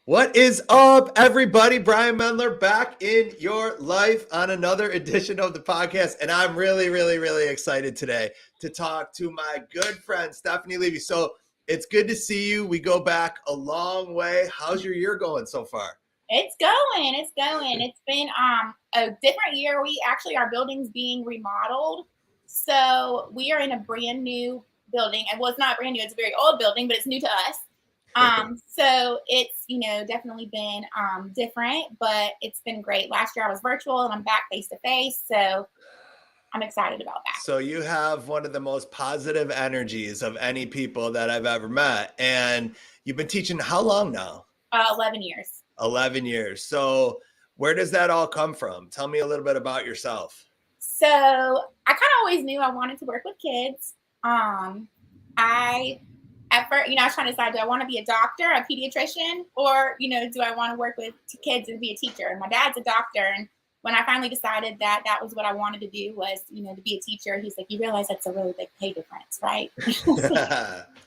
What is up, everybody? Brian Mendler back in your life on another edition of the podcast. And I'm really excited today to talk to my good friend, Stephanie Levy. So it's good to see you. We go back a long way. How's your year going so far? It's going. It's been a different year. Our building's being remodeled. So we are in a brand new building. And well, it's not brand new, it's a very old building, but it's new to us. So it's, definitely been different, but it's been great. Last year I was virtual and I'm back face to face. So I'm excited about that. So you have one of the most positive energies of any people that I've ever met. And you've been teaching how long now? 11 years. 11 years. So where does that all come from? Tell me a little bit about yourself. So I kind of always knew I wanted to work with kids. At first, I was trying to decide, do I want to be a doctor, a pediatrician, or, do I want to work with kids and be a teacher? And my dad's a doctor. And when I finally decided that that was what I wanted to do was, to be a teacher, he's like, you realize that's a really big pay difference, right?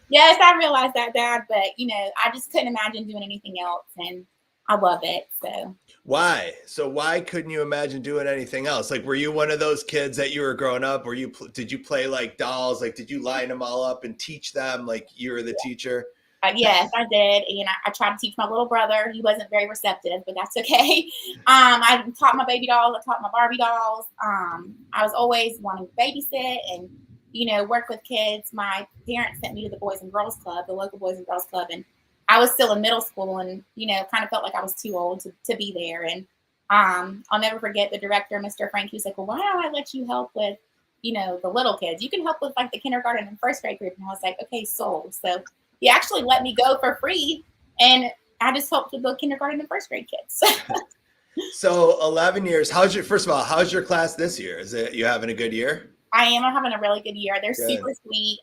Yes, I realized that, Dad. But, I just couldn't imagine doing anything else. And I love it. So why? So why couldn't you imagine doing anything else? Like, were you one of those kids that you were growing up? Did you play like dolls? Like, did you line them all up and teach them like you were the teacher? Yes, I did. And I tried to teach my little brother. He wasn't very receptive, but that's okay. I taught my baby dolls. I taught my Barbie dolls. I was always wanting to babysit and, work with kids. My parents sent me to the Boys and Girls Club, the local Boys and Girls Club. And I was still in middle school and, kind of felt like I was too old to be there. And I'll never forget the director, Mr. Frank, who's like, well, why don't I let you help with, the little kids? You can help with like the kindergarten and first grade group. And I was like, okay, sold. So he actually let me go for free. And I just helped with the kindergarten and first grade kids. So 11 years. First of all, how's your class this year? Is it you having a good year? I am. I'm having a really good year. They're good. Super sweet.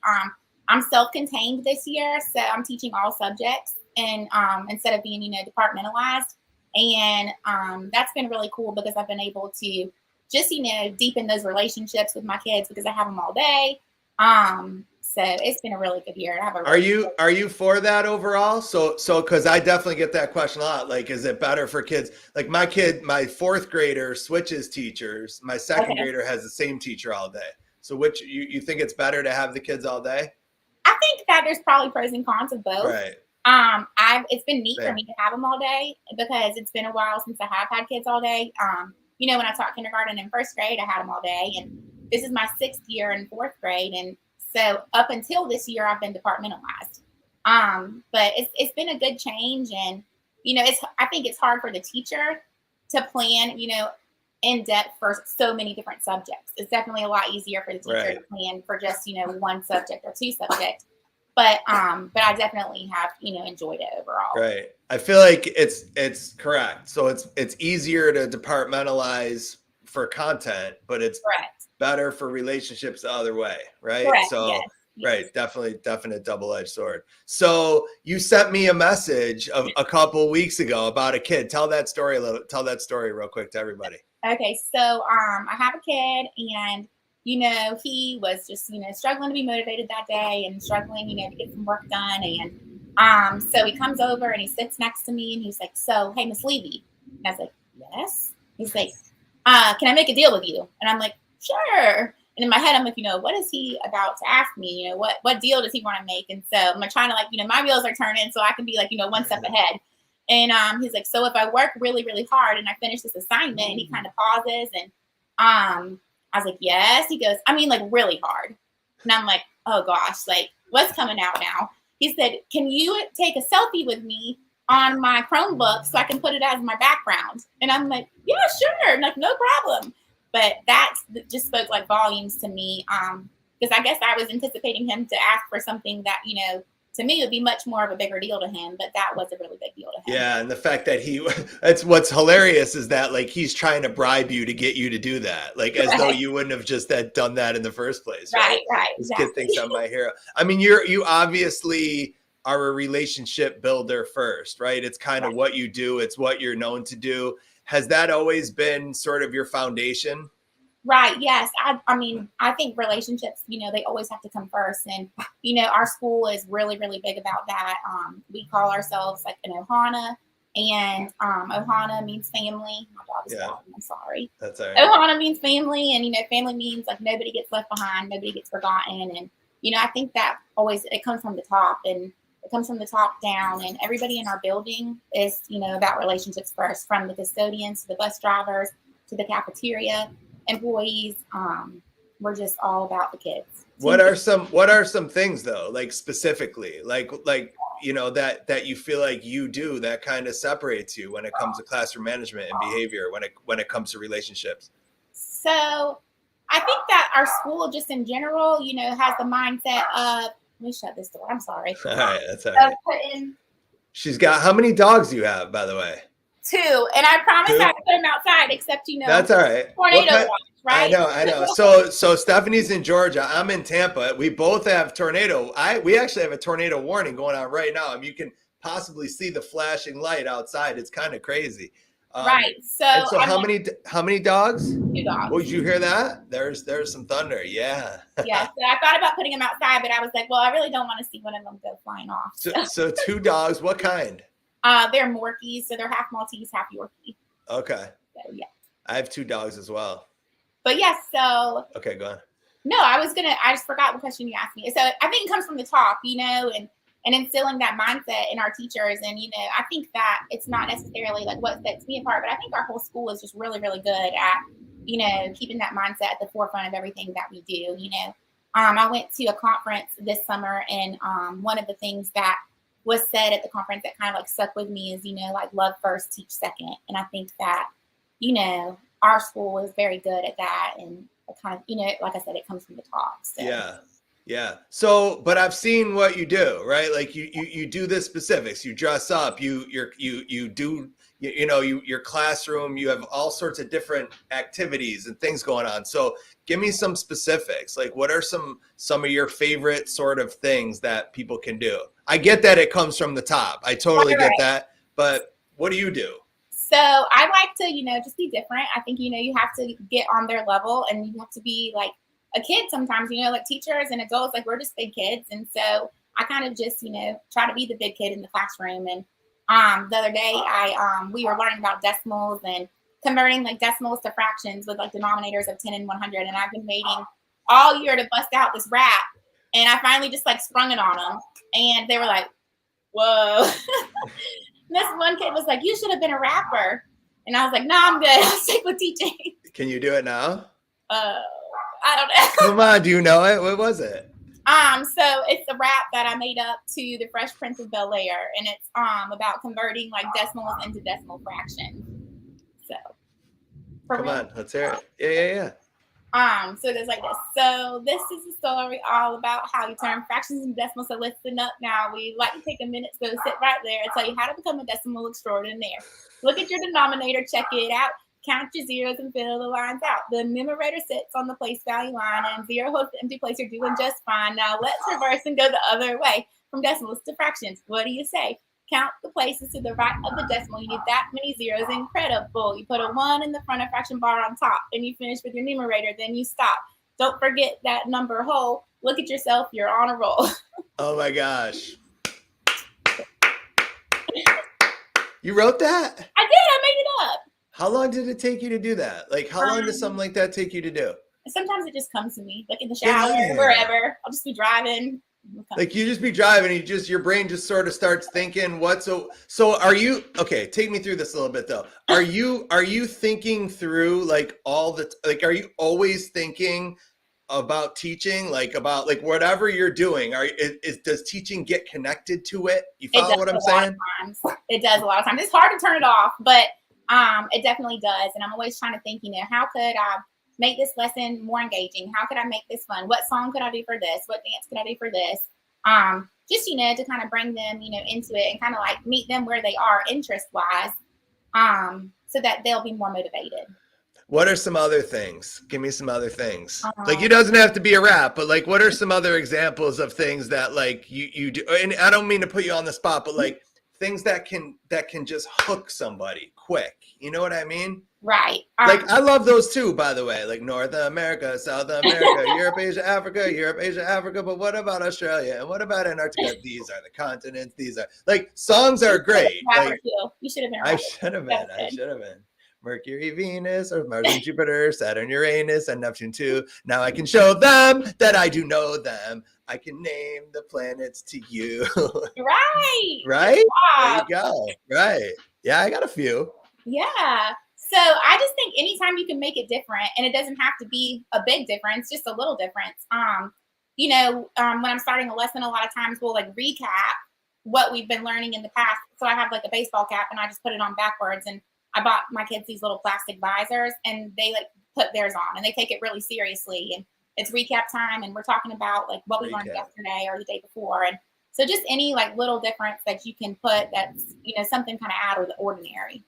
I'm self-contained this year, so I'm teaching all subjects and instead of being, departmentalized. And that's been really cool because I've been able to just, deepen those relationships with my kids because I have them all day. So it's been a really good year. Are you for that overall? So because I definitely get that question a lot. Like, is it better for kids? Like my kid, my fourth grader switches teachers. My second grader has the same teacher all day. So which you think it's better to have the kids all day? I think that there's probably pros and cons of both. Right. It's been neat for me to have them all day because it's been a while since I have had kids all day. When I taught kindergarten and first grade, I had them all day, and this is my 6th year in 4th grade, and so up until this year, I've been departmentalized. But it's been a good change, and I think it's hard for the teacher to plan, in depth for so many different subjects. It's definitely a lot easier for the teacher to plan for just one subject or 2 subjects. But I definitely have enjoyed it overall. Right. I feel like it's correct. So it's easier to departmentalize for content, but it's better for relationships the other way, right? Correct. So yes. Right, definite double-edged sword. So you sent me a message a couple weeks ago about a kid. Tell that story real quick to everybody. Okay, so I have a kid, and he was just struggling to be motivated that day and struggling to get some work done. And so he comes over and he sits next to me and he's like, so hey, Miss Levy. And I was like, yes. He's like, can I make a deal with you? And I'm like, sure. And in my head, I'm like, what is he about to ask me? What deal does he want to make? And so I'm trying to my wheels are turning so I can be one step ahead. And he's like, so if I work really, really hard and I finish this assignment, and he kind of pauses and I was like, yes. He goes, I mean, really hard. And I'm like, oh gosh, what's coming out now? He said, can you take a selfie with me on my Chromebook so I can put it as my background? And I'm like, yeah, sure. No problem. But that just spoke volumes to me because I guess I was anticipating him to ask for something that, to me would be much more of a bigger deal to him. But that was a really big deal to him. Yeah. And the fact that that's what's hilarious is that he's trying to bribe you to get you to do that. As though you wouldn't have just done that in the first place. Right. This kid thinks I'm my hero. I mean, you obviously are a relationship builder first, right? It's kind of what you do. It's what you're known to do. Has that always been sort of your foundation? Right. Yes. I mean, I think relationships, they always have to come first. And, our school is really, really big about that. We call ourselves an Ohana. And Ohana means family. My dog is walking, I'm sorry. That's all right. Ohana means family, and family means like nobody gets left behind, nobody gets forgotten. And I think that always it comes from the top, and it comes from the top down. And everybody in our building is about relationships first, from the custodians to the bus drivers to the cafeteria employees. We're just all about the kids. What are some things though, like specifically, like that you feel like you do that kind of separates you when it comes to classroom management and behavior, when it comes to relationships? So I think that our school just in general, has the mindset of, let me shut this door. I'm sorry. All right, that's all right. She's got, how many dogs do you have, by the way? 2, and I promise I put them outside, except that's all right. Tornado watch, right? I know. So Stephanie's in Georgia. I'm in Tampa. We both have tornado. We actually have a tornado warning going on right now. I mean, you can possibly see the flashing light outside. It's kind of crazy. Right. So how many dogs? 2 dogs. Oh, did you hear that? There's some thunder. Yeah. Yeah. So I thought about putting them outside, but I was like, well, I really don't want to see one of them go flying off. So 2 dogs. What kind? They're Morkies, so they're half Maltese, half Yorkie. Okay. So, yeah. I have 2 dogs as well. But yes, so. Okay, go on. No, I just forgot what question you asked me. So I think it comes from the top, and instilling that mindset in our teachers. And, I think that it's not necessarily like what sets me apart, but I think our whole school is just really, really good at, keeping that mindset at the forefront of everything that we do. I went to a conference this summer, and one of the things that was said at the conference that kind of like stuck with me is, like love first, teach second. And I think that, our school is very good at that. And it kind of, like I said, it comes from the top. So. Yeah. So, but I've seen what you do, right? Like you do the specifics, you dress up, you do, your classroom, you have all sorts of different activities and things going on. So give me some specifics. Like what are some of your favorite sort of things that people can do? I get that it comes from the top. I totally get that. But what do you do? So I like to, just be different. I think, you have to get on their level, and you have to be like a kid sometimes, like teachers and adults, like we're just big kids. And so I kind of just, try to be the big kid in the classroom. And the other day we were learning about decimals and converting like decimals to fractions with like denominators of 10 and 100. And I've been waiting all year to bust out this rap. And I finally just like sprung it on them. And they were like, whoa. This one kid was like, you should have been a rapper. And I was like, no, I'm good. I'll stick with teaching. Can you do it now? I don't know. Come on, do you know it? What was it? So it's a rap that I made up to the Fresh Prince of Bel-Air, and it's about converting like decimals into decimal fractions. So come on, let's hear it. Yeah. So it goes like this. So this is a story all about how you turn fractions into decimals. So listen up now. We'd like to take a minute to go sit right there and tell you how to become a decimal extraordinaire. Look at your denominator, check it out. Count your zeros and fill the lines out. The numerator sits on the place value line, and 0 holds the empty place. You're doing just fine. Now let's reverse and go the other way from decimals to fractions. What do you say? Count the places to the right of the decimal. You need that many zeros. Incredible. You put a 1 in the front of fraction bar on top, and you finish with your numerator. Then you stop. Don't forget that number whole. Look at yourself. You're on a roll. Oh my gosh. You wrote that? I did. I made it up. How long did it take you to do that? Like, how long does something like that take you to do? Sometimes it just comes to me, like in the shower, wherever. I'll just be driving. Like you just be driving, and your brain just sort of starts thinking, so are you, okay, take me through this a little bit though. Are you thinking through like are you always thinking about teaching, like about like whatever you're doing? Does teaching get connected to it? You follow what I'm saying? It does a lot of times. It's hard to turn it off, but it definitely does. And I'm always trying to think, how could I make this lesson more engaging? How could I make this fun? What song could I do for this? What dance could I do for this? Just, to kind of bring them, into it and kind of like meet them where they are interest wise, so that they'll be more motivated. What are some other things? Give me some other things. Like it doesn't have to be a rap, but like, what are some other examples of things that like you do? And I don't mean to put you on the spot, but like things that can just hook somebody quick. You know what I mean? Right. Like, I love those too, by the way, like North America, South America, Europe, Asia, Africa. But what about Australia? And what about Antarctica? These are the continents. These are like songs are great. Like, you should have been a I rapper. should have been. I should have been. Mercury, Venus, or Mars and Jupiter, Saturn, Uranus, and Neptune too. Now I can show them that I do know them. I can name the planets to you. Right. Right? Wow. There you go. Right. Yeah, I got a few. Yeah. So I just think anytime you can make it different, and it doesn't have to be a big difference, just a little difference. When I'm starting a lesson, a lot of times we'll like recap what we've been learning in the past. So I have like a baseball cap and I just put it on backwards, and I bought my kids these little plastic visors, and they like put theirs on and they take it really seriously. And it's recap time, and we're talking about like what we learned yesterday or the day before. And so just any like little difference that you can put that's, something kind of out of the ordinary.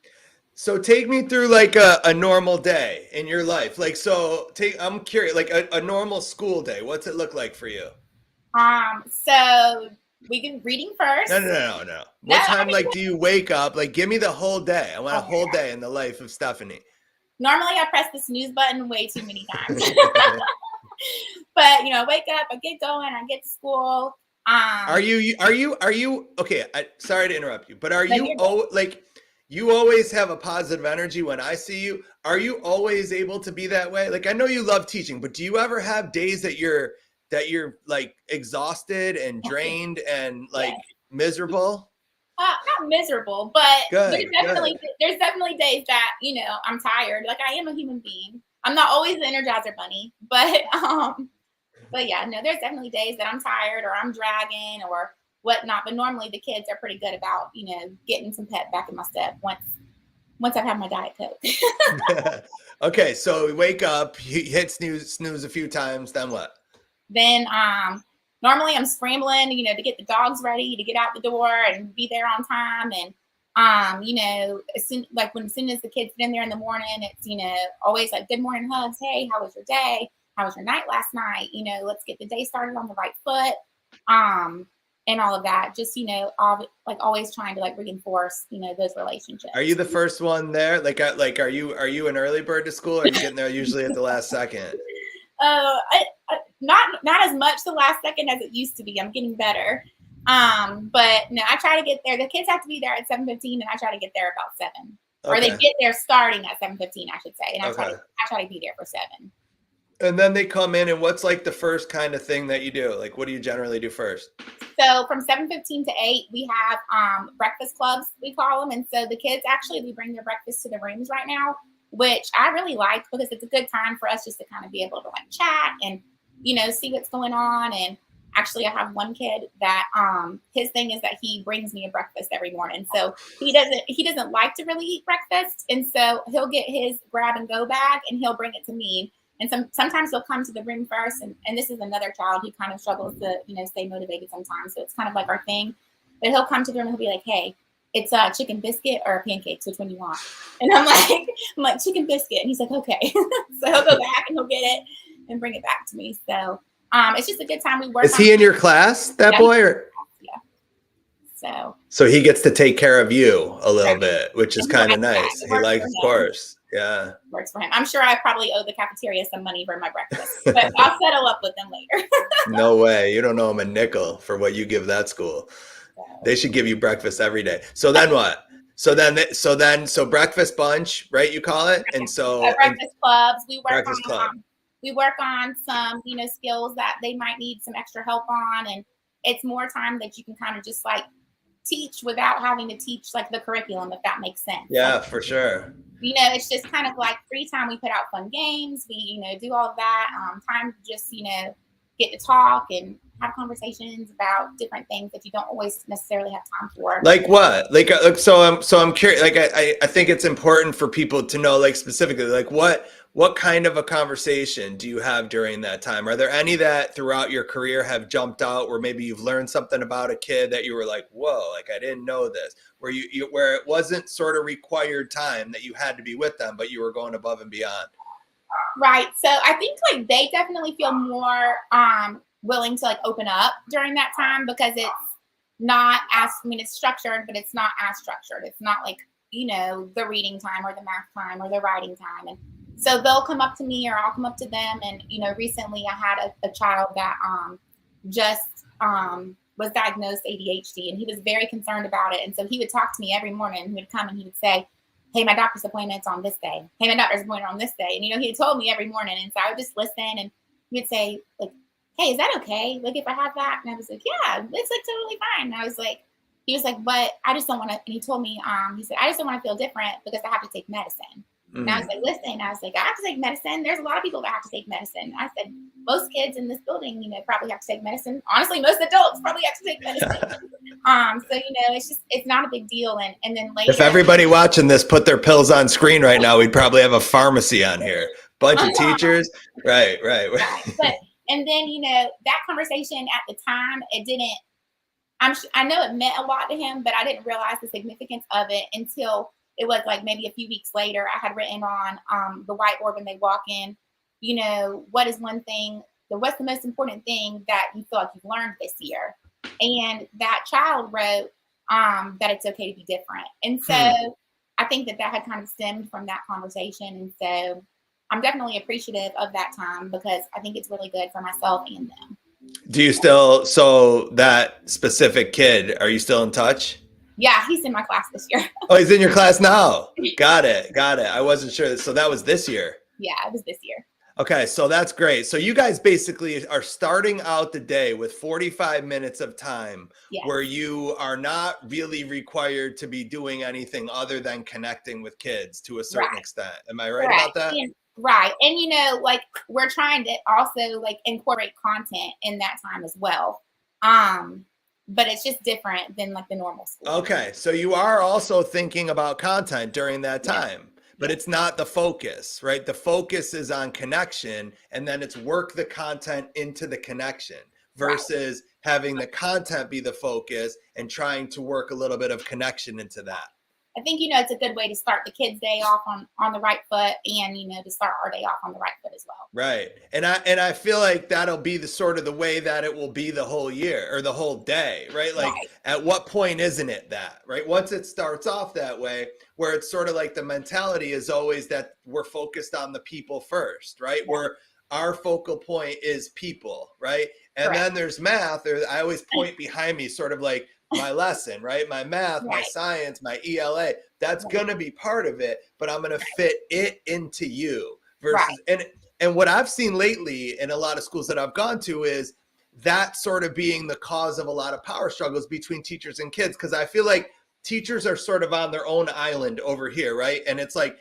So take me through like a normal day in your life. Like, I'm curious, like a normal school day. What's it look like for you? So we can reading first. No. What time, like, do you wake up? Like, give me the whole day. I want a whole day in the life of Stephanie. Normally I press the snooze button way too many times. But, I wake up, I get going, I get to school. Are you okay? Sorry to interrupt you, but are you like, you always have a positive energy when I see you? Are you always able to be that way? Like, I know you love teaching, but do you ever have days that you're like exhausted and drained and like miserable? Not miserable, but there's definitely days that, I'm tired. Like, I am a human being. I'm not always the Energizer Bunny, but yeah, no, there's definitely days that I'm tired or I'm dragging or whatnot. But normally the kids are pretty good about, getting some pep back in my step once I've had my Diet Coke. Okay, so we wake up, you hit snooze a few times, then what? Then normally I'm scrambling, to get the dogs ready to get out the door and be there on time. And as soon as the kids get in there in the morning, it's always like good morning hugs. Hey, how was your day? How was your night last night? Let's get the day started on the right foot. And all of that, just, always trying to like reinforce, those relationships. Are you the first one there? Are you an early bird to school, or are you getting there usually at the last second? Not as much the last second as it used to be. I'm getting better. But no, I try to get there. The kids have to be there at 7:15, and I try to get there about 7. Okay. Or they get there starting at 7:15, I should say. And I try to be there for 7. And then they come in, and what's like the first kind of thing that you do? Like, what do you generally do first? So from 7:15 to 8, we have breakfast clubs, we call them. And so the kids they bring their breakfast to the rooms right now, which I really like because it's a good time for us just to kind of be able to like chat and, see what's going on. And actually I have one kid that his thing is that he brings me a breakfast every morning. So he doesn't like to really eat breakfast. And so he'll get his grab and go bag and he'll bring it to me. And sometimes he'll come to the room first. And this is another child who kind of struggles to, stay motivated sometimes. So it's kind of like our thing. But he'll come to the room and he'll be like, hey, it's a chicken biscuit or pancakes, which one you want? And I'm like, chicken biscuit. And he's like, okay. So he'll go back and he'll get it and bring it back to me. So it's just a good time. We work. Is he in your class, that boy? Or? Yeah. So he gets to take care of you a little bit, which is kind of nice. He likes, of course. Yeah. Works for him. I'm sure I probably owe the cafeteria some money for my breakfast, but I'll settle up with them later. No way. You don't owe him a nickel for what you give that school. They should give you breakfast every day. So then what? So breakfast bunch, right? You call it. And so breakfast clubs. We work on some, skills that they might need some extra help on, and it's more time that you can kind of just like teach without having to teach like the curriculum, if that makes sense. Yeah, for sure. It's just kind of like free time. We put out fun games. We, do all of that. Time to just, get to talk and have conversations about different things that you don't always necessarily have time for. Like what? Like, so I'm curious. Like, I think it's important for people to know, like, specifically, like what kind of a conversation do you have during that time? Are there any that throughout your career have jumped out where maybe you've learned something about a kid that you were like, whoa, like I didn't know this, where where it wasn't sort of required time that you had to be with them, but you were going above and beyond? Right. So I think like they definitely feel more willing to like open up during that time because it's not as, it's structured, but it's not as structured. It's not like the reading time or the math time or the writing time. And so they'll come up to me or I'll come up to them. And, recently I had a child that just was diagnosed ADHD, and he was very concerned about it. And so he would talk to me every morning. He would come and he would say, hey, my doctor's appointment's on this day. Hey, my doctor's appointment on this day. And, he had told me every morning. And so I would just listen, and he would say, like, hey, is that okay? Like, if I have that? And I was like, yeah, it's like totally fine. And I was like, he was like, but I just don't want to. And he told me, he said, I just don't want to feel different because I have to take medicine. Mm-hmm. And I was like, listen, I have to take medicine. There's a lot of people that have to take medicine. I said, most kids in this building, probably have to take medicine. Honestly, most adults probably have to take medicine. So, it's not a big deal. And then later, if everybody watching this put their pills on screen right now, we'd probably have a pharmacy on here. Bunch of teachers. Right. But, and then, that conversation at the time, it didn't, I know it meant a lot to him, but I didn't realize the significance of it until it was like maybe a few weeks later. I had written on the whiteboard when they walk in, what's the most important thing that you feel like you've learned this year? And that child wrote that it's okay to be different. And so I think that had kind of stemmed from that conversation. And so I'm definitely appreciative of that time because I think it's really good for myself and them. Do you still, so that specific kid, are you still in touch? Yeah, he's in my class this year. Oh, he's in your class now. Got it. I wasn't sure. So that was this year. Yeah, it was this year. Okay, so that's great. So you guys basically are starting out the day with 45 minutes of time where you are not really required to be doing anything other than connecting with kids to a certain extent. Am I right about that? Right. And, we're trying to also incorporate content in that time as well. But it's just different than the normal school. Okay. So you are also thinking about content during that time, but it's not the focus, right? The focus is on connection, and then it's work the content into the connection versus having the content be the focus and trying to work a little bit of connection into that. I think, it's a good way to start the kids' day off on the right foot and, to start our day off on the right foot as well. Right. And I feel like that'll be the sort of the way that it will be the whole year or the whole day, right? At what point isn't it that, right? Once it starts off that way, where it's sort of like the mentality is always that we're focused on the people first, right? Where our focal point is people, right? And then there's math, or I always point behind me sort of like, my lesson, right? My math, my science, my ELA, that's going to be part of it, but I'm going to fit it into you versus, and what I've seen lately in a lot of schools that I've gone to is that sort of being the cause of a lot of power struggles between teachers and kids. Cause I feel like teachers are sort of on their own island over here. Right. And it's like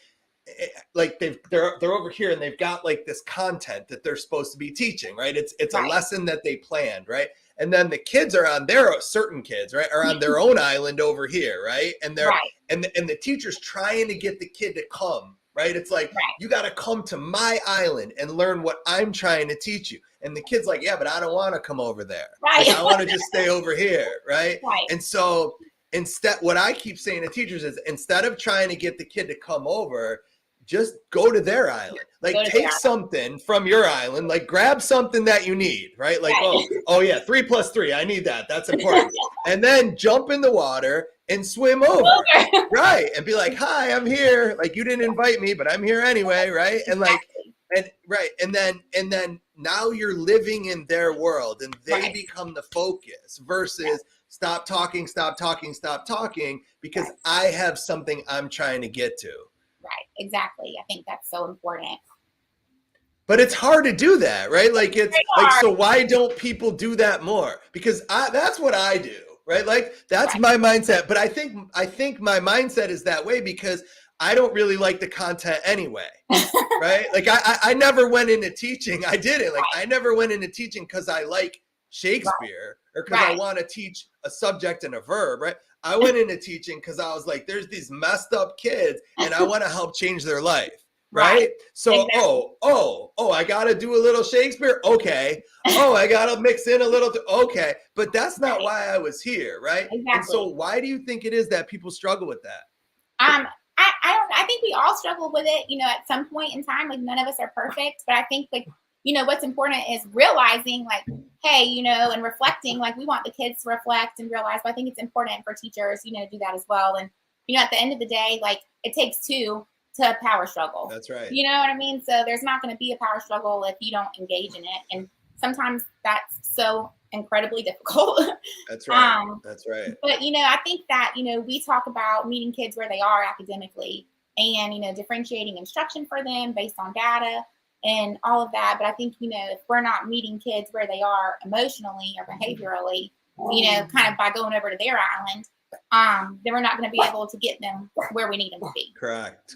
they're over here and they've got this content that they're supposed to be teaching, right? It's a lesson that they planned, right? And then the kids are on certain kids, right, are on their own island over here, right? And they're and the teacher's trying to get the kid to come, right? It's like you got to come to my island and learn what I'm trying to teach you. And the kid's like, yeah, but I don't want to come over there. Right. I want to just stay over here, right? And so instead, what I keep saying to teachers is instead of trying to get the kid to come over, just go to their island. Take something from your island, grab something that you need, right? Oh yeah, 3 + 3. I need that. That's important. And then jump in the water and swim over. Right. And be like, hi, I'm here. You didn't invite me, but I'm here anyway. Right. And and then now you're living in their world and they become the focus versus stop talking, because I have something I'm trying to get to. Right. Exactly. I think that's so important. But it's hard to do that, right? So why don't people do that more? Because that's what I do, right? That's my mindset. But I think my mindset is that way because I don't really like the content anyway, right? I never went into teaching. I didn't. I never went into teaching because I like Shakespeare or because I want to teach a subject and a verb, right? I went into teaching because I was like, there's these messed up kids and I want to help change their life. Right. So, exactly. I got to do a little Shakespeare. Okay. I got to mix in a little. Okay. But that's not why I was here. Right. Exactly. And so why do you think it is that people struggle with that? I think we all struggle with it, at some point in time. None of us are perfect, but I think what's important is realizing hey, and reflecting, we want the kids to reflect and realize, but I think it's important for teachers, to do that as well. And at the end of the day, like, it takes two to power struggle. That's right. You know what I mean? So there's not going to be a power struggle if you don't engage in it. And sometimes that's so incredibly difficult. That's right. That's right. But, I think that, we talk about meeting kids where they are academically and, differentiating instruction for them based on data and all of that. But I think, if we're not meeting kids where they are emotionally or behaviorally, kind of by going over to their island, then we're not going to be able to get them where we need them to be. Correct.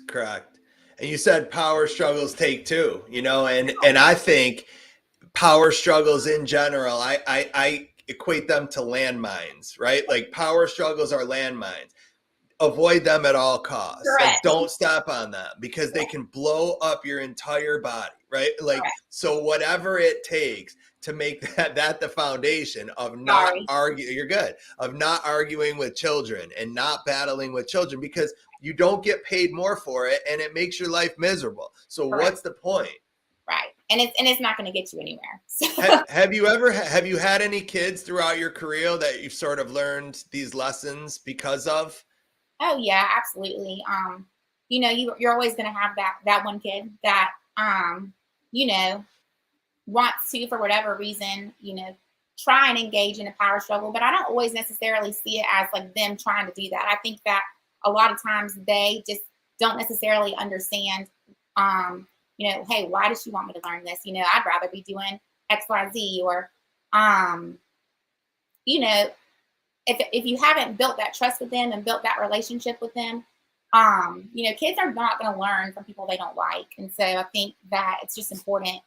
And you said power struggles take two, and I think power struggles in general, I equate them to landmines, right? Like power struggles are landmines. Avoid them at all costs. Like, don't step on them because they can blow up your entire body, right? Like, so whatever it takes to make that the foundation of not arguing with children and not battling with children, because you don't get paid more for it and it makes your life miserable. So what's the point? Right. And it's not going to get you anywhere. So. Have you had any kids throughout your career that you've sort of learned these lessons because of? Oh yeah, absolutely. You're always going to have that one kid that, wants to, for whatever reason, try and engage in a power struggle, but I don't always necessarily see it as like them trying to do that. I think that a lot of times they just don't necessarily understand, hey, why does she want me to learn this? I'd rather be doing X, Y, Z, or, if you haven't built that trust with them and built that relationship with them, kids are not going to learn from people they don't like. And so I think that it's just important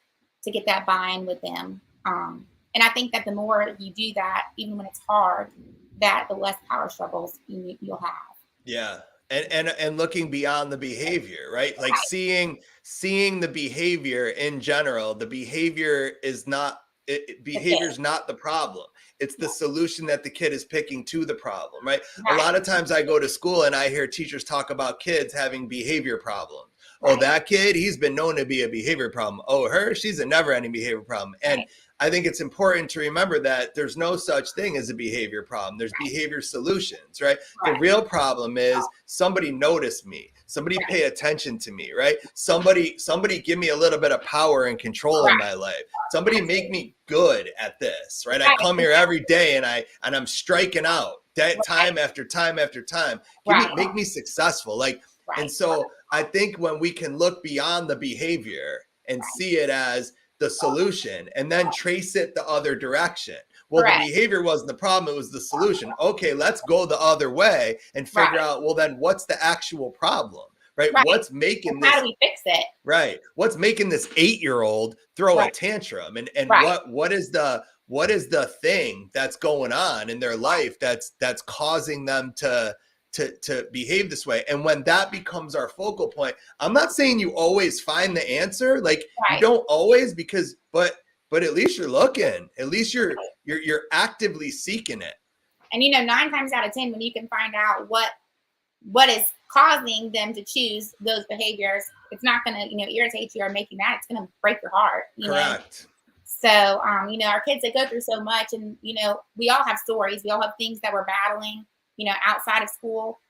to get that buy-in with them. And I think that the more you do that, even when it's hard, that the less power struggles you'll have. Yeah. And looking beyond the behavior, right? Like seeing the behavior in general. The behavior is not behavior's not the problem. It's the solution that the kid is picking to the problem, right? A lot of times I go to school and I hear teachers talk about kids having behavior problems. Oh, that kid, he's been known to be a behavior problem. Oh, her, she's a never-ending behavior problem. And I think it's important to remember that there's no such thing as a behavior problem. There's behavior solutions, right? The real problem is somebody notice me. Somebody pay attention to me, right? Somebody give me a little bit of power and control in my life. Somebody make me good at this, right? I come here every day and I'm striking out time after time after time. Make me successful. And so I think when we can look beyond the behavior and see it as the solution and then trace it the other direction. Well, the behavior wasn't the problem. It was the solution. Okay, let's go the other way and figure out, well, then what's the actual problem, right? What's making this? How do we fix it? Right. What's making this 8-year-old throw a tantrum? And what is the thing that's going on in their life that's causing them to behave this way? And when that becomes our focal point, I'm not saying you always find the answer. You don't always, but at least you're looking. At least you're actively seeking it. And 9 times out of 10, when you can find out what is causing them to choose those behaviors, it's not going to irritate you or make you mad. It's going to break your heart. Correct. So our kids, they go through so much, and we all have stories. We all have things that we're battling, outside of school,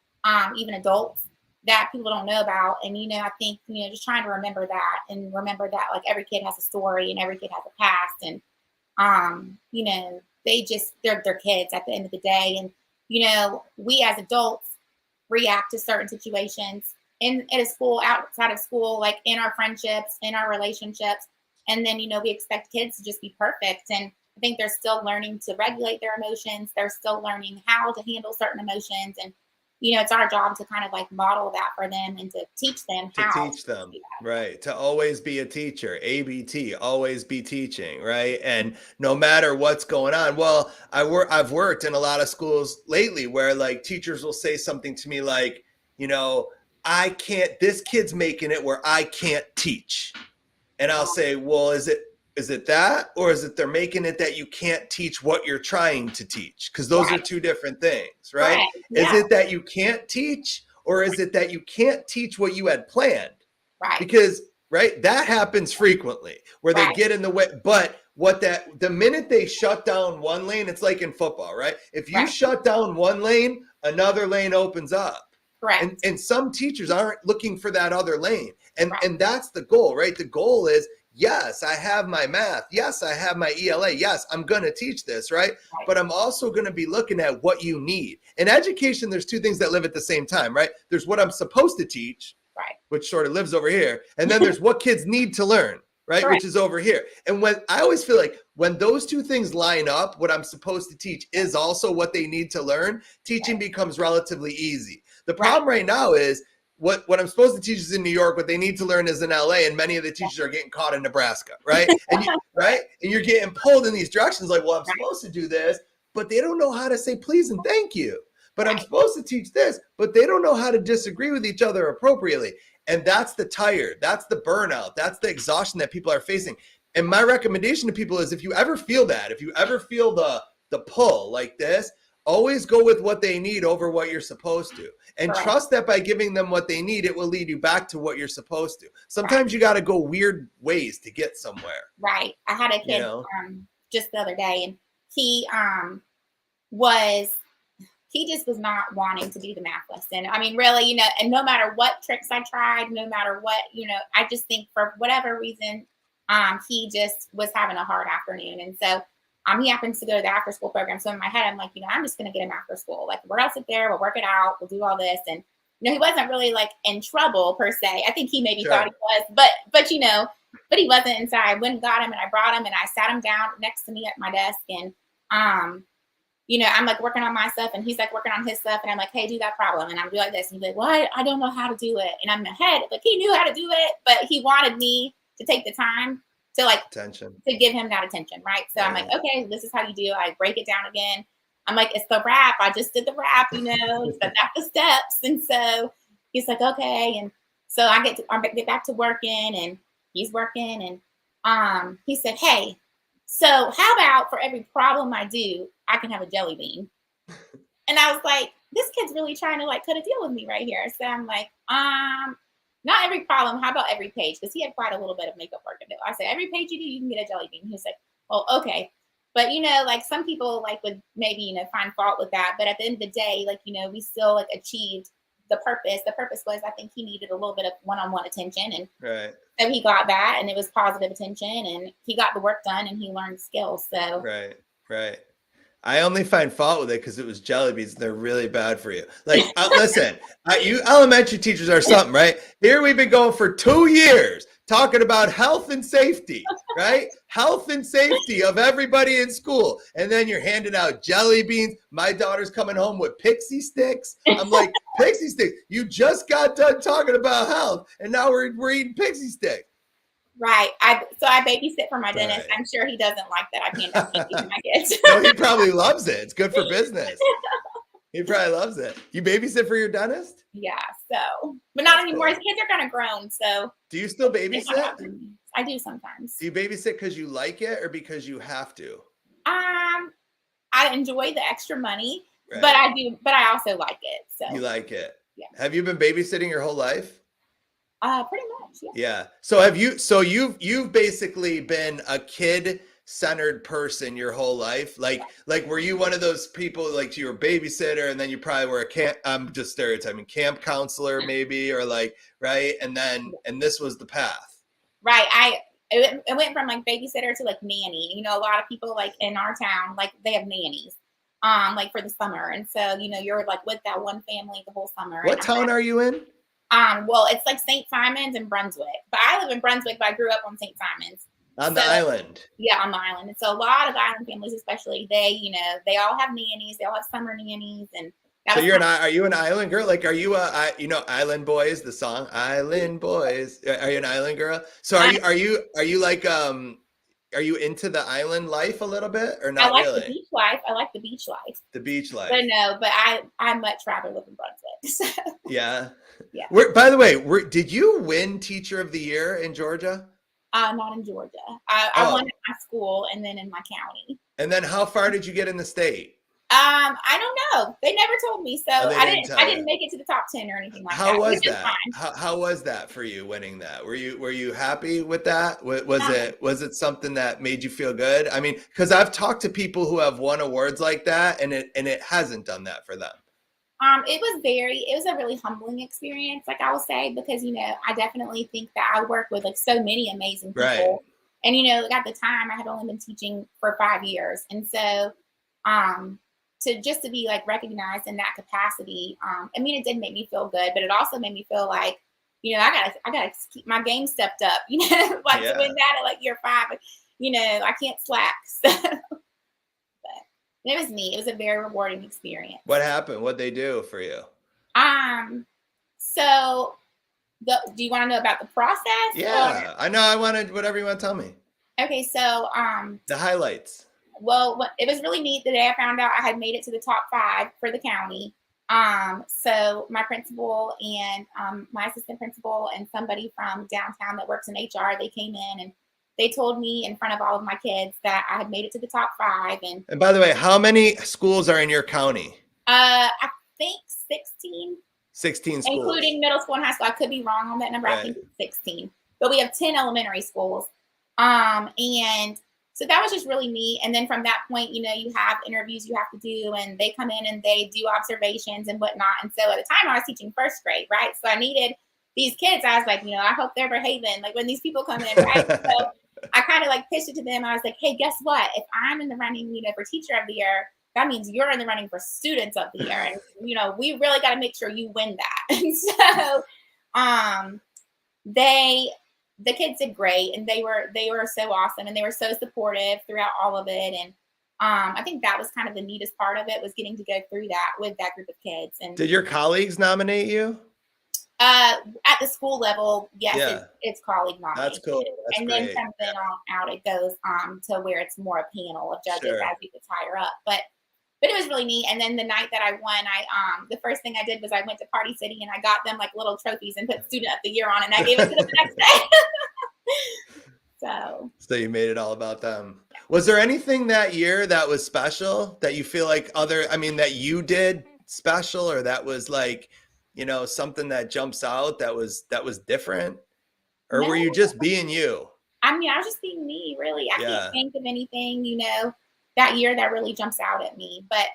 even adults that people don't know about. And, I think, just trying to remember that and remember that like every kid has a story and every kid has a past, and, they're kids at the end of the day. And, we as adults react to certain situations at a school, outside of school, like in our friendships, in our relationships. And then, we expect kids to just be perfect. And I think they're still learning to regulate their emotions. They're still learning how to handle certain emotions. And, it's our job to kind of like model that for them and to teach them how. To teach them, right. To always be a teacher, ABT, always be teaching, right? And no matter what's going on. Well, I've worked in a lot of schools lately where like teachers will say something to me like, this kid's making it where I can't teach. And I'll say, well, is it that, or is it they're making it that you can't teach what you're trying to teach? Because those are two different things, right? Yeah. Is it that you can't teach, or is it that you can't teach what you had planned? Right. Because, that happens frequently where they get in the way. But the minute they shut down one lane, it's like in football, right? If you shut down one lane, another lane opens up. Correct. And some teachers aren't looking for that other lane. And Right. and that's the goal, right? The goal is, yes, I have my math. Yes, I have my ELA. Yes, I'm going to teach this, right? But I'm also going to be looking at what you need. In education, there's two things that live at the same time, right? There's what I'm supposed to teach, Right. which sort of lives over here. And then there's what kids need to learn, right? Correct. Which is over here. And when I always feel like when those two things line up, what I'm supposed to teach is also what they need to learn, teaching becomes relatively easy. The problem right now is what I'm supposed to teach is in New York, what they need to learn is in LA, and many of the teachers are getting caught in Nebraska, right? And and you're getting pulled in these directions like, well, I'm supposed to do this, but they don't know how to say please and thank you. But I'm supposed to teach this, but they don't know how to disagree with each other appropriately. And that's the tired, that's the burnout, that's the exhaustion that people are facing. And my recommendation to people is if you ever feel that, if you ever feel the pull like this, always go with what they need over what you're supposed to. And trust that by giving them what they need, it will lead you back to what you're supposed to. Sometimes you got to go weird ways to get somewhere. Right. I had a kid just the other day, and he just was not wanting to do the math lesson. I mean, really, and no matter what tricks I tried, no matter what, I just think for whatever reason, he just was having a hard afternoon. And so he happens to go to the after school program. So in my head, I'm like, I'm just going to get him after school. Like, we're all sit there, we'll work it out, we'll do all this. And, he wasn't really like in trouble per se. I think he maybe thought he was, but he wasn't. And so I went and got him, and I brought him, and I sat him down next to me at my desk. And, I'm like working on my stuff, and he's like working on his stuff. And I'm like, hey, do that problem. And I'm doing like this. And he's like, well, I don't know how to do it. And I'm in my head, like, he knew how to do it, but he wanted me to take the time to attention, to give him that attention. Right. So I'm like, okay, this is how you do it. I break it down again. I'm like, it's the rap. I just did the rap, so that's the steps. And so he's like, okay. And so I get back to working, and he's working. And he said, hey, so how about for every problem I do, I can have a jelly bean? And I was like, this kid's really trying to cut a deal with me right here. So I'm like, not every problem. How about every page? Because he had quite a little bit of makeup work to do. I said, every page you do, you can get a jelly bean. He was like, oh, okay. But, some people would maybe, find fault with that. But at the end of the day, we still achieved the purpose. The purpose was, I think he needed a little bit of one-on-one attention. And so he got that, and it was positive attention, and he got the work done, and he learned skills. So Right. I only find fault with it because it was jelly beans. They're really bad for you. Listen, you elementary teachers are something, right? Here we've been going for 2 years talking about health and safety, right? Health and safety of everybody in school. And then you're handing out jelly beans. My daughter's coming home with pixie sticks. I'm like, pixie sticks? You just got done talking about health, and now we're eating pixie sticks. Right. So I babysit for my dentist. I'm sure he doesn't like that I can't babysit my kids. No, he probably loves it. It's good for business. He probably loves it. You babysit for your dentist? Yeah. So, but not anymore. His kids are kind of grown. So. Do you still babysit? I do sometimes. Do you babysit because you like it or because you have to? I enjoy the extra money, but I also like it. So. You like it? Yeah. Have you been babysitting your whole life? Pretty much. Yeah. Yeah. So you've basically been a kid-centered person your whole life. Like were you one of those people, you were a babysitter, and then you probably were I'm just stereotyping, camp counselor maybe, or right? And this was the path. Right. It went from babysitter to nanny. A lot of people in our town, they have nannies for the summer. And so, you're with that one family the whole summer. What town are you in? Well, it's St. Simon's and Brunswick, but I live in Brunswick, but I grew up on St. Simon's. On the island. Yeah, on the island. And so a lot of island families, especially, they all have nannies. They all have summer nannies. And so are you an island girl? Are you Island Boys, the song Island Boys? Are you an island girl? So are you into the island life a little bit, or not? I like the beach life. I like the beach life. The beach life. But I much rather live in Brunswick. So. Yeah. Yeah. By the way, did you win Teacher of the Year in Georgia? Not in Georgia. I won at my school and then in my county. And then how far did you get in the state? I don't know. They never told me, so I didn't make it to the top 10 or anything like that. How was that? How was that for you, winning that? Were you happy with that? Was it something that made you feel good? I mean, because I've talked to people who have won awards like that, and it hasn't done that for them. It was a really humbling experience, like I will say, because, I definitely think that I work with like so many amazing Right. people. And, like at the time I had only been teaching for 5 years. And so, to be like recognized in that capacity, it did make me feel good, but it also made me feel like, I gotta keep my game stepped up, like to Yeah. win that at like year 5, I can't slack. But it was neat. It was a very rewarding experience. What happened? What'd they do for you? So do you want to know about the process? Yeah, I know. I wanted whatever you want to tell me. Okay, so The highlights. well, it was really neat the day I found out I had made it to the top 5 for the county. So my principal and my assistant principal and somebody from downtown that works in HR, they came in and they told me in front of all of my kids that I had made it to the top 5. And by the way, how many schools are in your county? I think 16. 16 schools. Including middle school and high school. I could be wrong on that number. Right. I think it's 16. But we have 10 elementary schools. And so that was just really neat. And then from that point, you have interviews you have to do, and they come in and they do observations and whatnot. And so at the time I was teaching first grade, right? So I needed these kids. I was like, I hope they're behaving. Like when these people come in, right? So I kind of like pitched it to them. I was like, hey, guess what? If I'm in the running, for teacher of the year, that means you're in the running for students of the year. And, we really got to make sure you win that. And so the kids did great, and they were so awesome, and they were so supportive throughout all of it. And I think that was kind of the neatest part of it, was getting to go through that with that group of kids. And did your colleagues nominate you? At the school level, yes, Yeah. it's colleague nominated. That's cool. That's and great. then from then on out, it goes to where it's more a panel of judges Sure. as you get higher up. But it was really neat. And then the night that I won, the first thing I did was I went to Party City and I got them like little trophies and put Student of the Year on, and I gave it to them the next day. So you made it all about them. Was there anything that year that was special that you feel like that you did special, or that was like, something that jumps out that was different? Or No. were you just being you? I was just being me, really. I can't think of anything, that year that really jumps out at me. But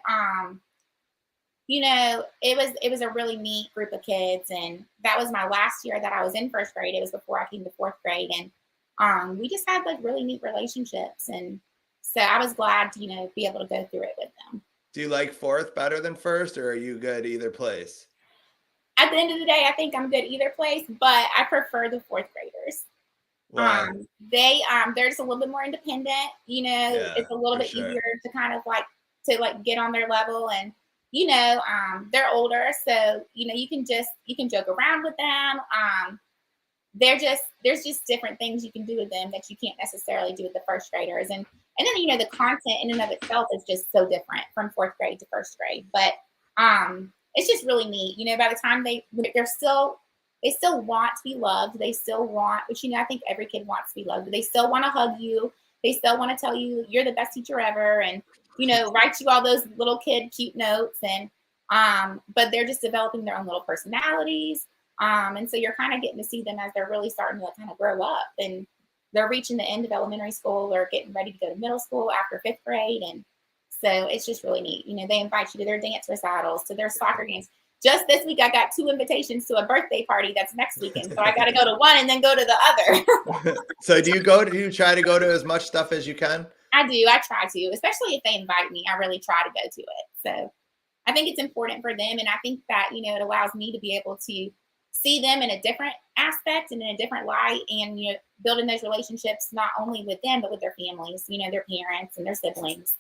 it was a really neat group of kids, and that was my last year that I was in first grade. It was before I came to 4th grade, and we just had like really neat relationships, and so I was glad to be able to go through it with them. Do you like 4th better than 1st, or are you good either place? At the end of the day, I think I'm good either place, but I prefer the 4th graders. Wow. They're just a little bit more independent, it's a little bit easier to kind of like get on their level, and they're older, so you can joke around with them. There's just different things you can do with them that you can't necessarily do with the 1st graders, and then the content in and of itself is just so different from 4th grade to 1st grade. But it's just really neat, by the time they still want to be loved. They still want, which, I think every kid wants to be loved. They still want to hug you. They still want to tell you you're the best teacher ever, and, write you all those little kid cute notes. And, but they're just developing their own little personalities. And so you're kind of getting to see them as they're really starting to kind of grow up, and they're reaching the end of elementary school or getting ready to go to middle school after 5th grade. And so it's just really neat. They invite you to their dance recitals, to their soccer games. Just this week, I got 2 invitations to a birthday party that's next weekend. So I got to go to one and then go to the other. So do you try to go to as much stuff as you can? I do. I try to, especially if they invite me. I really try to go to it. So I think it's important for them. And I think that, it allows me to be able to see them in a different aspect and in a different light, and, building those relationships, not only with them, but with their families, their parents and their siblings.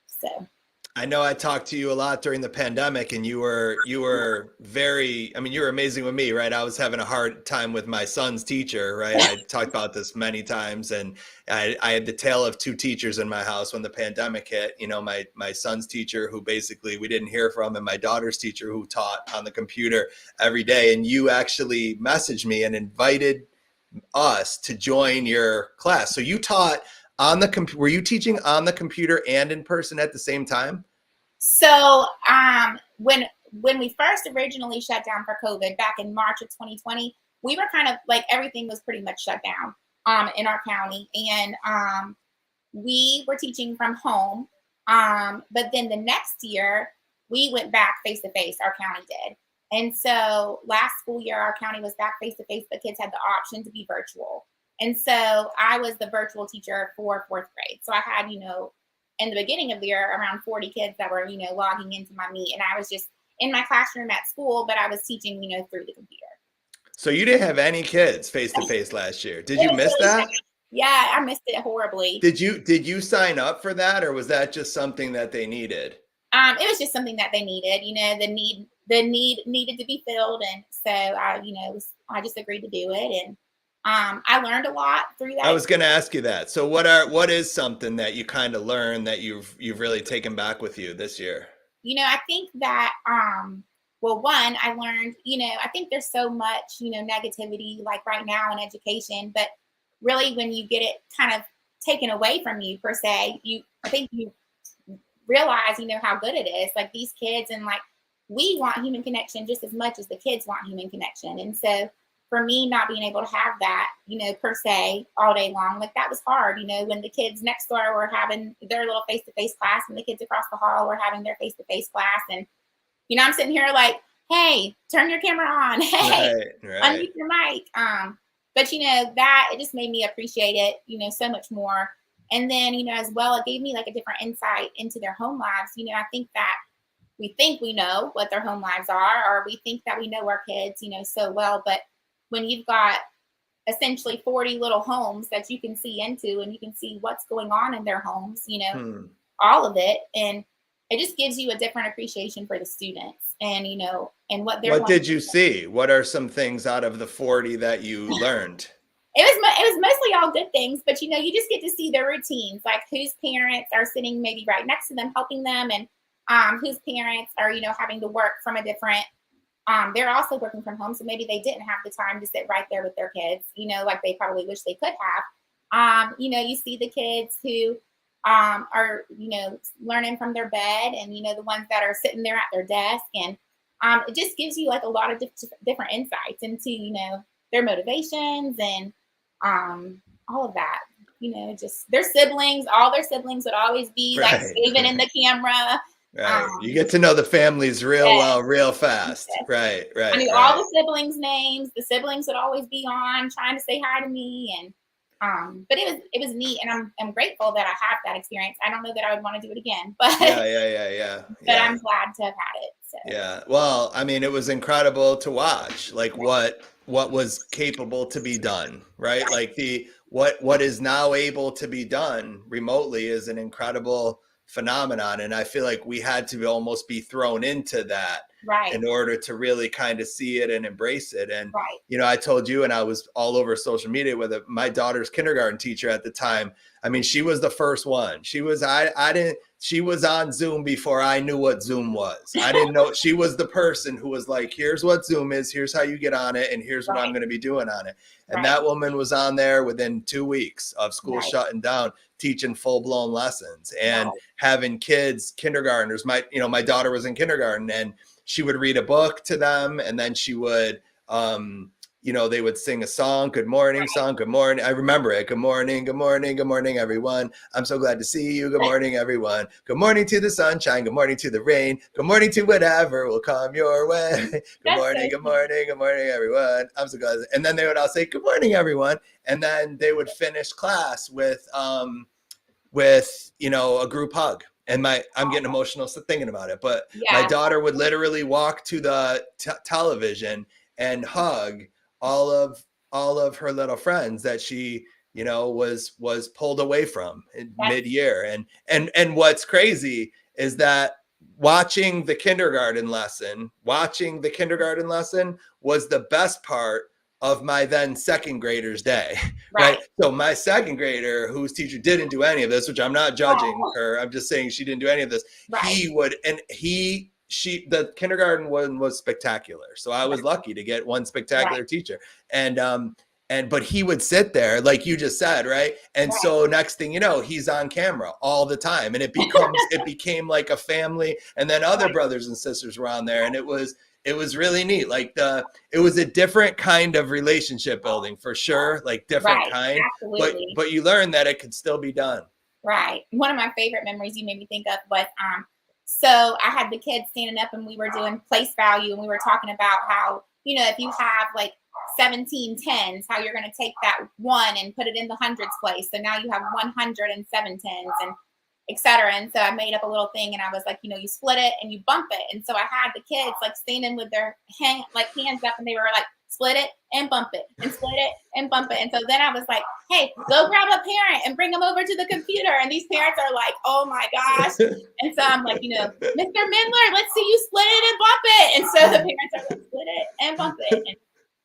So I know I talked to you a lot during the pandemic, and you were you were amazing with me, right? I was having a hard time with my son's teacher, right? I talked about this many times, and I had the tale of 2 teachers in my house when the pandemic hit. My son's teacher, who basically we didn't hear from, and my daughter's teacher, who taught on the computer every day. And you actually messaged me and invited us to join your class. So you taught on the were you teaching on the computer and in person at the same time? So when we first originally shut down for COVID back in March of 2020, we were kind of like, everything was pretty much shut down in our county, and we were teaching from home. But then the next year, we went back face to face. Our county did. And so last school year, our county was back face to face, but kids had the option to be virtual. And so I was the virtual teacher for fourth grade. So I had, in the beginning of the year, around 40 kids that were, logging into my Meet. And I was just in my classroom at school, but I was teaching, through the computer. So you didn't have any kids face to face last year. Did you miss really that? bad. Yeah, I missed it horribly. Did you sign up for that, or was that just something that they needed? It was just something that they needed. The need needed to be filled, and so I just agreed to do it, and I learned a lot through that. I was going to ask you that. So what is something that you kind of learned that you've really taken back with you this year? I think that well, one, I learned, I think there's so much, negativity like right now in education, but really when you get it kind of taken away from you per se, I think you realize, how good it is. Like these kids, and like we want human connection just as much as the kids want human connection. And so for me, not being able to have that, per se all day long, like that was hard, when the kids next door were having their little face-to-face class and the kids across the hall were having their face-to-face class. And, I'm sitting here like, hey, turn your camera on. Hey, right. unmute your mic. But, that it just made me appreciate it, so much more. And then, as well, it gave me like a different insight into their home lives. I think that we think we know what their home lives are, or we think that we know our kids, so well. But when you've got essentially 40 little homes that you can see into, and you can see what's going on in their homes, all of it. And it just gives you a different appreciation for the students and, and what they're. What did you see? What are some things out of the 40 that you learned? It was mostly all good things, but, you just get to see their routines, like whose parents are sitting maybe right next to them, helping them, and whose parents are, having to work from a different, they're also working from home. So maybe they didn't have the time to sit right there with their kids, like they probably wish they could have. You see the kids who are, learning from their bed, and, the ones that are sitting there at their desk. And it just gives you like a lot of different insights into, their motivations and all of that. Just their siblings, all their siblings would always be like saving in the camera. Right. You get to know the families real well, real fast. Yes. Right. I knew all the siblings' names. The siblings would always be on trying to say hi to me. And but it was neat, and I'm grateful that I have that experience. I don't know that I would want to do it again, but yeah. But I'm glad to have had it. So. Yeah. Well, I mean, it was incredible to watch, like what was capable to be done, right? Like what is now able to be done remotely is an incredible phenomenon. And I feel like we had to almost be thrown into that in order to really kind of see it and embrace it. And, I told you, and I was all over social media with it, my daughter's kindergarten teacher at the time. I mean, she was the first one. She was on Zoom before I knew what Zoom was. I didn't know. She was the person who was like, here's what Zoom is, here's how you get on it, and here's what I'm going to be doing on it. And that woman was on there within 2 weeks of school shutting down, teaching full-blown lessons and having kids, kindergartners. My daughter was in kindergarten, and she would read a book to them, and then she would they would sing a song, good morning song, good morning. I remember it. Good morning, good morning, good morning, everyone. I'm so glad to see you. Good morning, everyone. Good morning to the sunshine. Good morning to the rain. Good morning to whatever will come your way. Good morning, good morning, good morning, everyone. I'm so glad. And then they would all say, good morning, everyone. And then they would finish class with a group hug. And I'm getting emotional thinking about it, but my daughter would literally walk to the television and hug all of her little friends that she, was pulled away from in mid-year. And what's crazy is that watching the kindergarten lesson was the best part of my then second grader's day, right? So my second grader, whose teacher didn't do any of this, which I'm not judging her, I'm just saying she didn't do any of this. The kindergarten one was spectacular. So I was lucky to get one spectacular teacher. But he would sit there, like you just said, right? And so next thing you know, he's on camera all the time. And it became like a family. And then other brothers and sisters were on there. And it was really neat. Like it was a different kind of relationship building for sure, like different kind. Absolutely. But you learn that it could still be done. Right. One of my favorite memories you made me think of was So I had the kids standing up and we were doing place value, and we were talking about how, if you have like 17 tens, how you're going to take that one and put it in the hundreds place. So now you have 107 tens and et cetera. And so I made up a little thing, and I was like, you split it and you bump it. And so I had the kids like standing with their hands up, and they were like, split it and bump it and split it and bump it. And so then I was like, hey, go grab a parent and bring them over to the computer. And these parents are like, oh my gosh. And so I'm like, Mr. Mendler, let's see you split it and bump it. And so the parents are like, split it and bump it.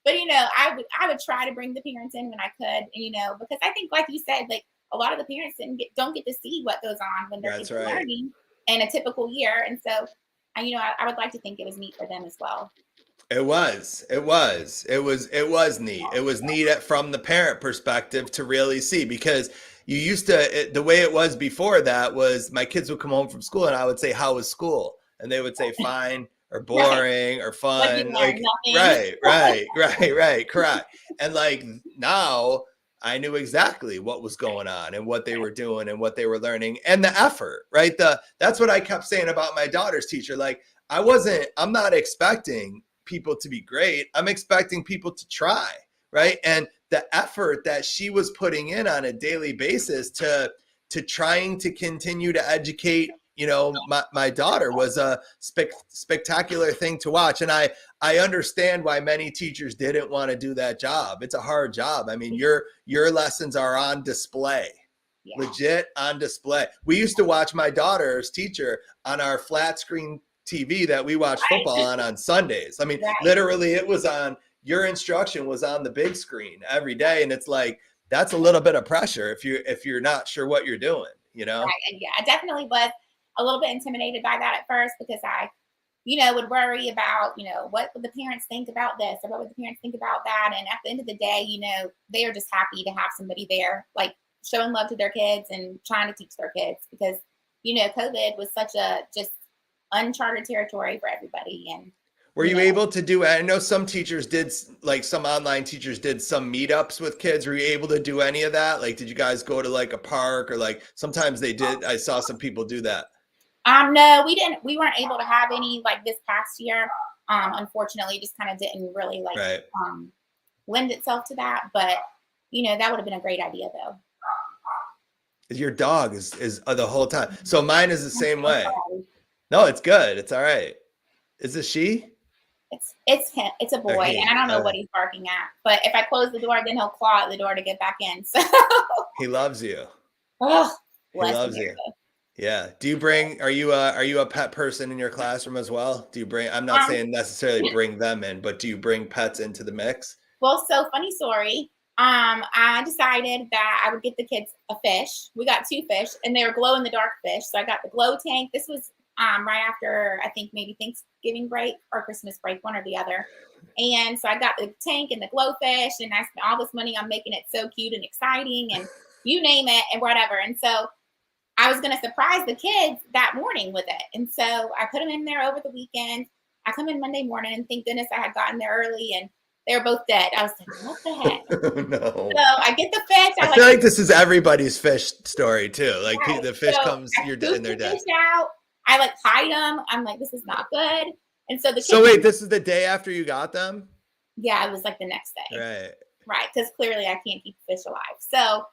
But I would try to bring the parents in when I could, because I think, like you said, like a lot of the parents don't get to see what goes on when they're learning in a typical year. And so, I would like to think it was neat for them as well. It was neat. It was neat from the parent perspective to really see, because you used to, the way it was before that was my kids would come home from school and I would say, how was school? And they would say fine or boring or fun. Like, right. Correct. And like now I knew exactly what was going on and what they were doing and what they were learning and the effort, right? That's what I kept saying about my daughter's teacher. Like I'm not expecting people to be great. I'm expecting people to try, right? And the effort that she was putting in on a daily basis to trying to continue to educate, my daughter was a spectacular thing to watch. And I understand why many teachers didn't want to do that job. It's a hard job. I mean, your lessons are on display. Yeah. Legit on display. We used to watch my daughter's teacher on our flat screen TV that we watch football on Sundays. I mean, literally it was on, your instruction was on the big screen every day. And it's like, that's a little bit of pressure if you're not sure what you're doing, Right. Yeah, I definitely was a little bit intimidated by that at first, because I, would worry about, what would the parents think about this or what would the parents think about that? And at the end of the day, they are just happy to have somebody there, like showing love to their kids and trying to teach their kids, because, COVID was such a just uncharted territory for everybody. And were you able to do, I know some teachers did, like some online teachers did some meetups with kids. Were you able to do any of that? Like, did you guys go to like a park, or like sometimes they did? I saw some people do that. No, we didn't. We weren't able to have any like this past year. Unfortunately, it just kind of didn't really lend itself to that. But that would have been a great idea though. Your dog is the whole time. So mine is the same way. No, it's good. It's all right. Is it she? It's him. It's a boy, and I don't know what he's barking at. But if I close the door, then he'll claw at the door to get back in. So he loves you. Oh, he loves you. Yeah. Do you bring? Are you a pet person in your classroom as well? Do you bring? I'm not saying necessarily bring them in, but do you bring pets into the mix? Well, so funny story. I decided that I would get the kids a fish. We got 2 fish, and they were glow in the dark fish. So I got the glow tank. This was right after, I think maybe Thanksgiving break or Christmas break, one or the other. And so I got the tank and the glow fish, and I spent all this money on making it so cute and exciting and you name it and whatever. And so I was going to surprise the kids that morning with it. And so I put them in there over the weekend. I come in Monday morning, and thank goodness I had gotten there early, and they were both dead. I was like, what the heck? Oh, no. So I get the fish. I feel like this is everybody's fish story too. Like the fish comes, you're dead, and they're dead. Out. I hide them. I'm like, this is not good. And so So wait, this is the day after you got them? Yeah, it was like the next day. Right. Because clearly I can't keep fish alive. So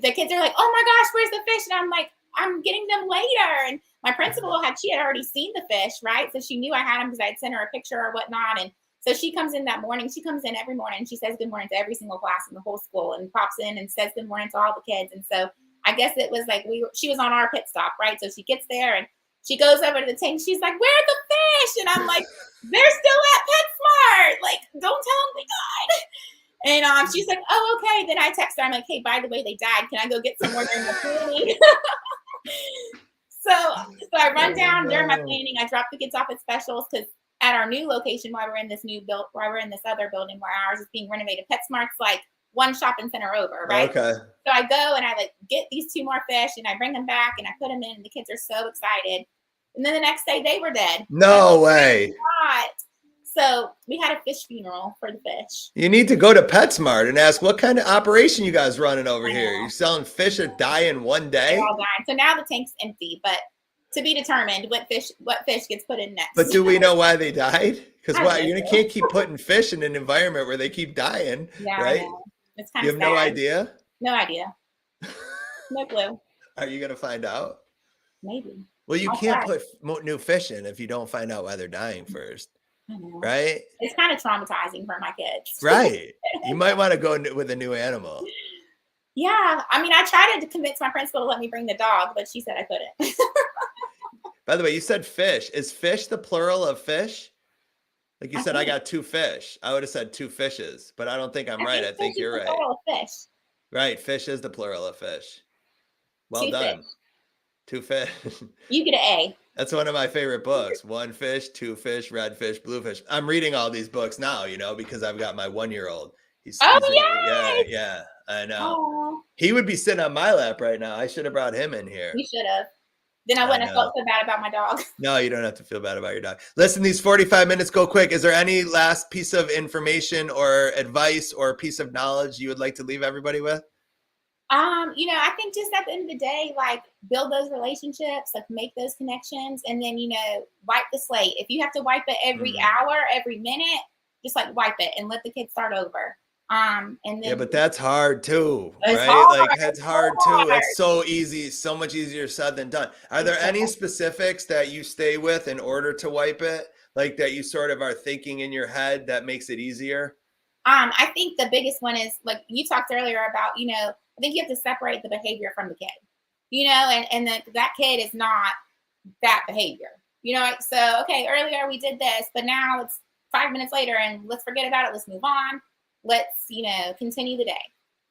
the kids are like, oh my gosh, where's the fish? And I'm like, I'm getting them later. And my principal had already seen the fish, right? So she knew I had them because I had sent her a picture or whatnot. And so she comes in that morning. She comes in every morning. She says good morning to every single class in the whole school, and pops in and says good morning to all the kids. And so I guess it was like she was on our pit stop, right? So she gets there and she goes over to the tank. She's like, where's the fish? And I'm like, they're still at PetSmart. Like, don't tell them they died. And she's like, oh, okay. Then I text her. I'm like, hey, by the way, they died. Can I go get some more during my planning? So I run down during my planning. I drop the kids off at specials, because at our new location, while we're in this other building where ours is being renovated, PetSmart's like one shopping center over, right? Okay. So I go and I get these 2 more fish, and I bring them back and I put them in, and the kids are so excited. And then the next day they were dead. No way. So we had a fish funeral for the fish. You need to go to PetSmart and ask what kind of operation you guys running over I here. know. You're selling fish that die in one day? They're all dying. So now the tank's empty, but to be determined what fish gets put in next. But do we know why they died? Because I why don't you know. can't keep putting fish in an environment where they keep dying, Yeah, I right? know. It's kind You of have no sad. idea? No idea. No clue. Are you gonna find out? Maybe. Well, you I'll can't try. put new fish in if you don't find out why they're dying first, I know. right? It's kind of traumatizing for my kids. Right. You might want to go with a new animal. Yeah. I mean, I tried to convince my principal to let me bring the dog, but she said I couldn't. By the way, you said fish. Is fish the plural of fish? Like you I said, I think- got two fish. I would have said two fishes, but I don't think I'm right. I think fish you're is the right. plural of fish. Right. Fish is the plural of fish. Well Two done. fish. Two fish. You get an A. That's one of my favorite books. One fish, two fish, red fish, blue fish. I'm reading all these books now, because I've got my 1-year-old. Yeah, I know. Oh, He would be sitting on my lap right now. I should have brought him in here. you should have. Then I wouldn't have felt so bad about my dog. No, you don't have to feel bad about your dog. Listen, these 45 minutes go quick. Is there any last piece of information or advice or piece of knowledge you would like to leave everybody with? I think just at the end of the day, like build those relationships, like make those connections, and then wipe the slate. If you have to wipe it every hour, every minute, just like wipe it and let the kids start over. And then Yeah, but that's hard too, It's right? hard. Like that's hard too. hard. It's so easy, so much easier said than done. Are there any specifics that you stay with in order to wipe it? Like that you sort of are thinking in your head that makes it easier? I think the biggest one is like you talked earlier about, I think you have to separate the behavior from the kid, and that kid is not that behavior, so, okay, earlier we did this, but now it's 5 minutes later and let's forget about it. Let's move on. Let's, continue the day.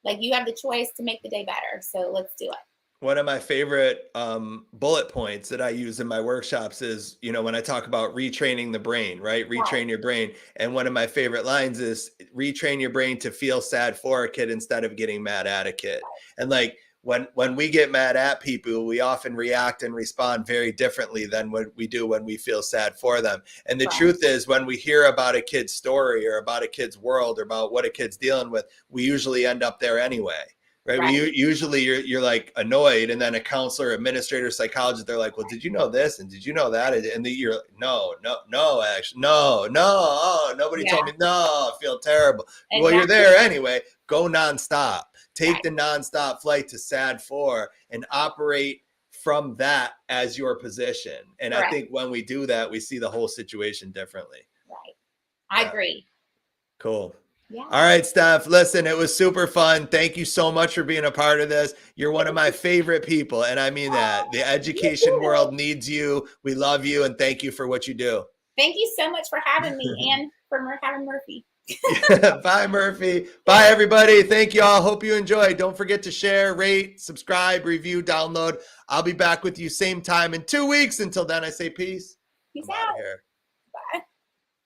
Like you have the choice to make the day better. So let's do it. One of my favorite bullet points that I use in my workshops is, when I talk about retraining the brain, right? Retrain your brain. And one of my favorite lines is retrain your brain to feel sad for a kid instead of getting mad at a kid. And like when we get mad at people, we often react and respond very differently than what we do when we feel sad for them. And the truth is, when we hear about a kid's story or about a kid's world or about what a kid's dealing with, we usually end up there anyway. Right. Usually you're like annoyed, and then a counselor, administrator, psychologist, they're like, well, did you know this? And did you know that? And then you're no, actually, no, nobody told me. No, I feel terrible. Exactly. Well, you're there anyway. Go nonstop. Take the nonstop flight to SAD 4 and operate from that as your position. And I think when we do that, we see the whole situation differently. Right. I agree. Cool. Yeah. All right, Steph, listen, it was super fun. Thank you so much for being a part of this. You're one of my favorite people, and I mean that. The education world needs you. We love you, and thank you for what you do. Thank you so much for having me and for having Murphy. Bye, Murphy. Bye, everybody. Thank you all. Hope you enjoyed. Don't forget to share, rate, subscribe, review, download. I'll be back with you same time in 2 weeks. Until then, I say peace. Peace I'm out. Here.